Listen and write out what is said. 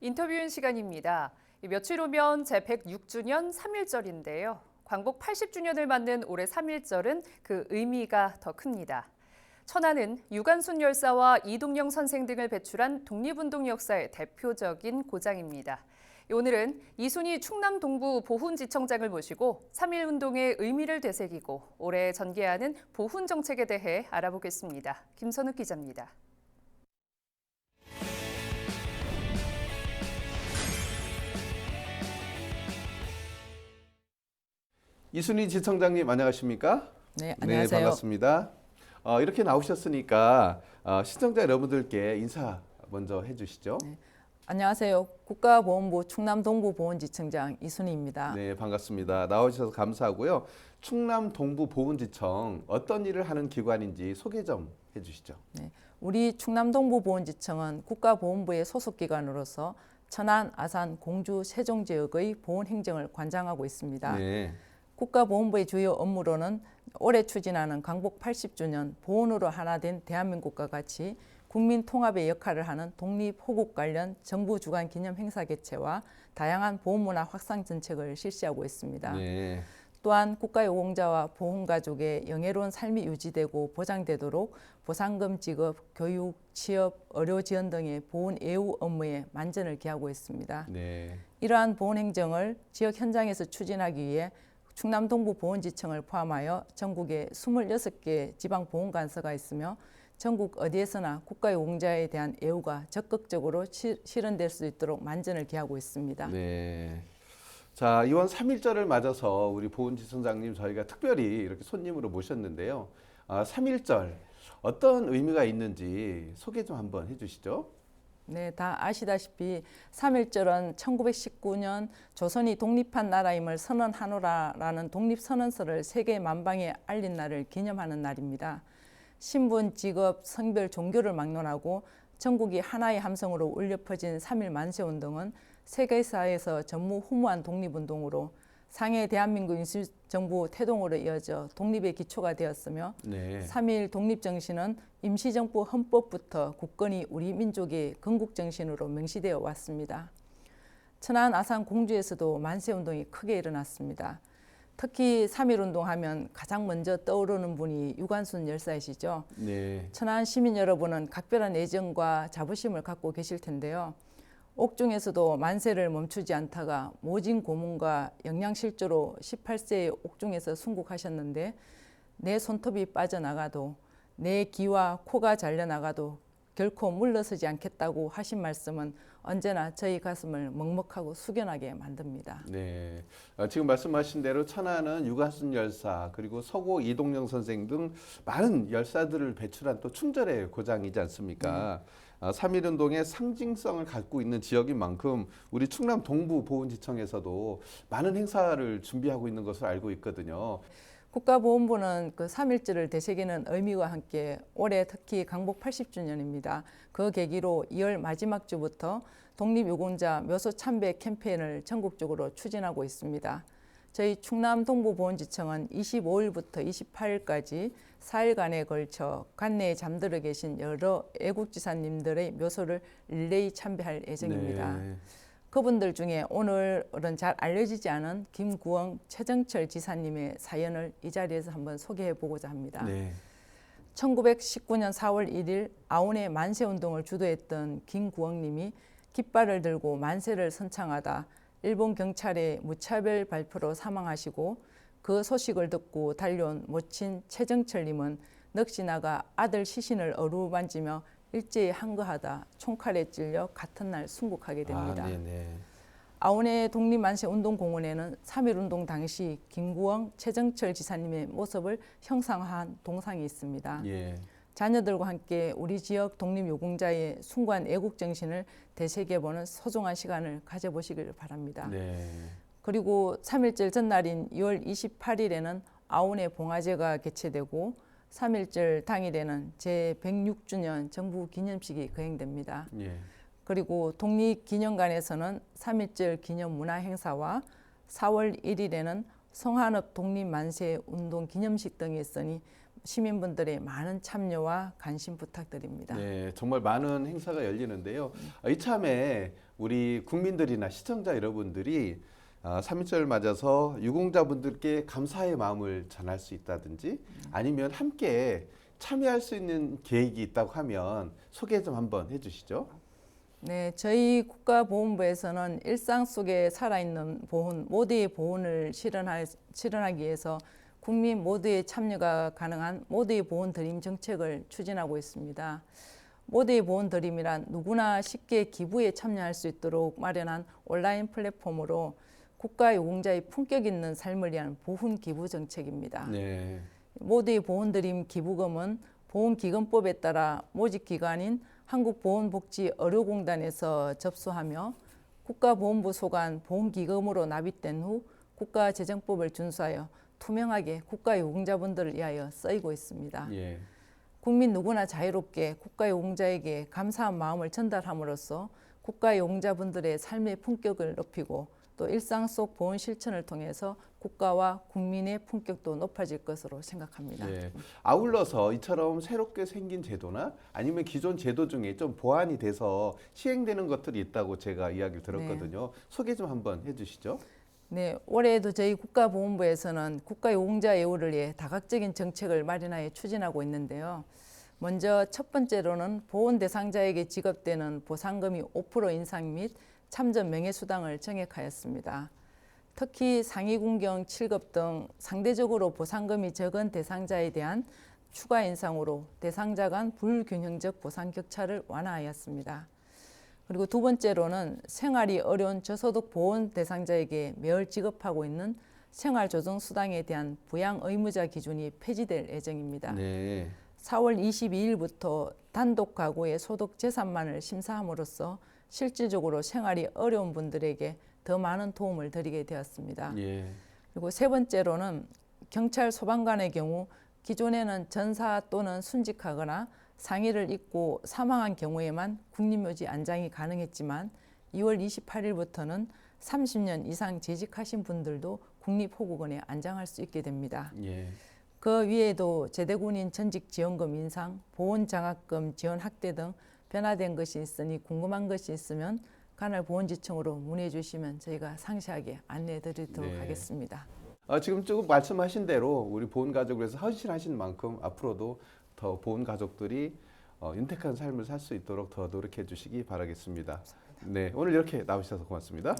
인터뷰인 시간입니다. 며칠 후면 제106주년 3.1절인데요. 광복 80주년을 맞는 올해 3.1절은 그 의미가 더 큽니다. 천안은 유관순 열사와 이동영 선생 등을 배출한 독립운동 역사의 대표적인 고장입니다. 오늘은 이순희 충남 동부 보훈지청장을 모시고 3.1운동의 의미를 되새기고 올해 전개하는 보훈 정책에 대해 알아보겠습니다. 김선욱 기자입니다. 이순희 지청장님 안녕하십니까? 네, 안녕하세요. 네, 반갑습니다. 이렇게 나오셨으니까 시청자 여러분들께 인사 먼저 해주시죠. 네, 안녕하세요. 국가보훈부 충남 동부보훈지청장 이순희입니다. 네, 반갑습니다. 나오셔서 감사하고요. 충남 동부보훈지청 어떤 일을 하는 기관인지 소개 좀 해주시죠. 네, 우리 충남 동부보훈지청은 국가보훈부의 소속기관으로서 천안, 아산, 공주, 세종 지역의 보훈 행정을 관장하고 있습니다. 네. 국가보훈부의 주요 업무로는 올해 추진하는 광복 80주년 보훈으로 하나 된 대한민국과 같이 국민 통합의 역할을 하는 독립호국 관련 정부 주관 기념 행사 개최와 다양한 보훈문화 확산 정책을 실시하고 있습니다. 네. 또한 국가유공자와 보훈가족의 영예로운 삶이 유지되고 보장되도록 보상금 지급, 교육, 취업, 의료 지원 등의 보훈 예우 업무에 만전을 기하고 있습니다. 네. 이러한 보훈 행정을 지역 현장에서 추진하기 위해 충남 동부 보훈지청을 포함하여 전국에 26개 지방 보훈관서가 있으며 전국 어디에서나 국가유공자에 대한 예우가 적극적으로 실현될 수 있도록 만전을 기하고 있습니다. 네. 자, 이번 3.1절을 맞아서 우리 보훈지청장님 저희가 특별히 이렇게 손님으로 모셨는데요. 3.1절 어떤 의미가 있는지 소개 좀 한번 해주시죠. 네, 다 아시다시피 3.1절은 1919년 조선이 독립한 나라임을 선언하노라라는 독립선언서를 세계 만방에 알린 날을 기념하는 날입니다. 신분, 직업, 성별, 종교를 막론하고 전국이 하나의 함성으로 울려 퍼진 3.1 만세운동은 세계사에서 전무후무한 독립운동으로 상해 대한민국 임시정부 태동으로 이어져 독립의 기초가 되었으며 네. 3.1 독립정신은 임시정부 헌법부터 굳건히 우리 민족의 건국정신으로 명시되어 왔습니다. 천안, 아산, 공주에서도 만세운동이 크게 일어났습니다. 특히 3.1 운동하면 가장 먼저 떠오르는 분이 유관순 열사이시죠. 네. 천안 시민 여러분은 각별한 애정과 자부심을 갖고 계실 텐데요. 옥중에서도 만세를 멈추지 않다가 모진 고문과 영양실조로 18세의 옥중에서 순국하셨는데 내 손톱이 빠져나가도 내 귀와 코가 잘려나가도 결코 물러서지 않겠다고 하신 말씀은 언제나 저희 가슴을 먹먹하고 숙연하게 만듭니다. 네, 지금 말씀하신 대로 천안은 유관순 열사 그리고 서고 이동영 선생 등 많은 열사들을 배출한 또 충절의 고장이지 않습니까? 3.1 운동의 상징성을 갖고 있는 지역인 만큼 우리 충남 동부 보훈지청에서도 많은 행사를 준비하고 있는 것으로 알고 있거든요. 국가보훈부는 그 3.1절을 되새기는 의미와 함께 올해 특히 광복 80주년입니다. 그 계기로 2월 마지막 주부터 독립유공자 묘소 참배 캠페인을 전국적으로 추진하고 있습니다. 저희 충남 동부보훈지청은 25일부터 28일까지 4일간에 걸쳐 관내에 잠들어 계신 여러 애국지사님들의 묘소를 릴레이 참배할 예정입니다. 네. 그분들 중에 오늘은 잘 알려지지 않은 김구엉, 최정철 지사님의 사연을 이 자리에서 한번 소개해 보고자 합니다. 네. 1919년 4월 1일 아운의 만세운동을 주도했던 김구엉님이 깃발을 들고 만세를 선창하다 일본 경찰의 무차별 발표로 사망하시고 그 소식을 듣고 달려온 모친 최정철님은 넋이 나가 아들 시신을 어루만지며 일제히 항거하다 총칼에 찔려 같은 날 순국하게 됩니다. 아운의 독립만세운동공원에는 3.1 운동 당시 김구엉, 최정철 지사님의 모습을 형상화한 동상이 있습니다. 예. 자녀들과 함께 우리 지역 독립유공자의 숭고한 애국정신을 되새겨보는 소중한 시간을 가져보시길 바랍니다. 네. 그리고 3.1절 전날인 2월 28일에는 아운의 봉화제가 개최되고 3.1절 당일에는 제106주년 정부 기념식이 거행됩니다. 예. 그리고 독립기념관에서는 3.1절 기념 문화행사와 4월 1일에는 성한읍 독립만세 운동 기념식 등이 있으니 시민분들의 많은 참여와 관심 부탁드립니다. 네, 정말 많은 행사가 열리는데요. 이참에 우리 국민들이나 시청자 여러분들이 3.1절 맞아서 유공자분들께 감사의 마음을 전할 수 있다든지 아니면 함께 참여할 수 있는 계획이 있다고 하면 소개 좀 한번 해주시죠. 네, 저희 국가보훈부에서는 일상 속에 살아있는 보훈, 모두의 보훈을 실현하기 위해서 국민 모두의 참여가 가능한 모두의 보훈 드림 정책을 추진하고 있습니다. 모두의 보훈 드림이란 누구나 쉽게 기부에 참여할 수 있도록 마련한 온라인 플랫폼으로 국가유공자의 품격 있는 삶을 위한 보훈 기부 정책입니다. 네. 모두의 보훈 드림 기부금은 보훈기금법에 따라 모집 기관인 한국보훈복지의료공단에서 접수하며 국가보훈부 소관 보훈기금으로 납입된 후 국가재정법을 준수하여 투명하게 국가유공자분들을 위하여 쓰이고 있습니다. 예. 국민 누구나 자유롭게 국가유공자에게 감사한 마음을 전달함으로써 국가유공자분들의 삶의 품격을 높이고 또 일상 속 보훈 실천을 통해서 국가와 국민의 품격도 높아질 것으로 생각합니다. 예. 아울러서 이처럼 새롭게 생긴 제도나 아니면 기존 제도 중에 좀 보완이 돼서 시행되는 것들이 있다고 제가 이야기를 들었거든요. 소개 좀 한번 해주시죠. 네, 올해에도 저희 국가보훈부에서는 국가유공자 예우를 위해 다각적인 정책을 마련하여 추진하고 있는데요. 먼저 첫 번째로는 보훈 대상자에게 지급되는 보상금이 5% 인상 및 참전 명예수당을 정액하였습니다. 특히 상위군경 7급 등 상대적으로 보상금이 적은 대상자에 대한 추가 인상으로 대상자 간 불균형적 보상 격차를 완화하였습니다. 그리고 두 번째로는 생활이 어려운 저소득 보훈 대상자에게 매월 지급하고 있는 생활조정수당에 대한 부양 의무자 기준이 폐지될 예정입니다. 네. 4월 22일부터 단독 가구의 소득 재산만을 심사함으로써 실질적으로 생활이 어려운 분들에게 더 많은 도움을 드리게 되었습니다. 예. 그리고 세 번째로는 경찰 소방관의 경우 기존에는 전사 또는 순직하거나 상의를 입고 사망한 경우에만 국립묘지 안장이 가능했지만 2월 28일부터는 30년 이상 재직하신 분들도 국립호국원에 안장할 수 있게 됩니다. 예. 그 위에도 제대군인 전직지원금 인상, 보훈장학금 지원 확대 등 변화된 것이 있으니 궁금한 것이 있으면 관할 보훈지청으로 문의해 주시면 저희가 상세하게 안내해 드리도록 네. 하겠습니다. 지금 조금 말씀하신 대로 우리 보훈가족을 위해서 헌신하신 만큼 앞으로도 더 보훈가족들이 윤택한 삶을 살 수 있도록 더 노력해 주시기 바라겠습니다. 네, 오늘 이렇게 나오셔서 고맙습니다.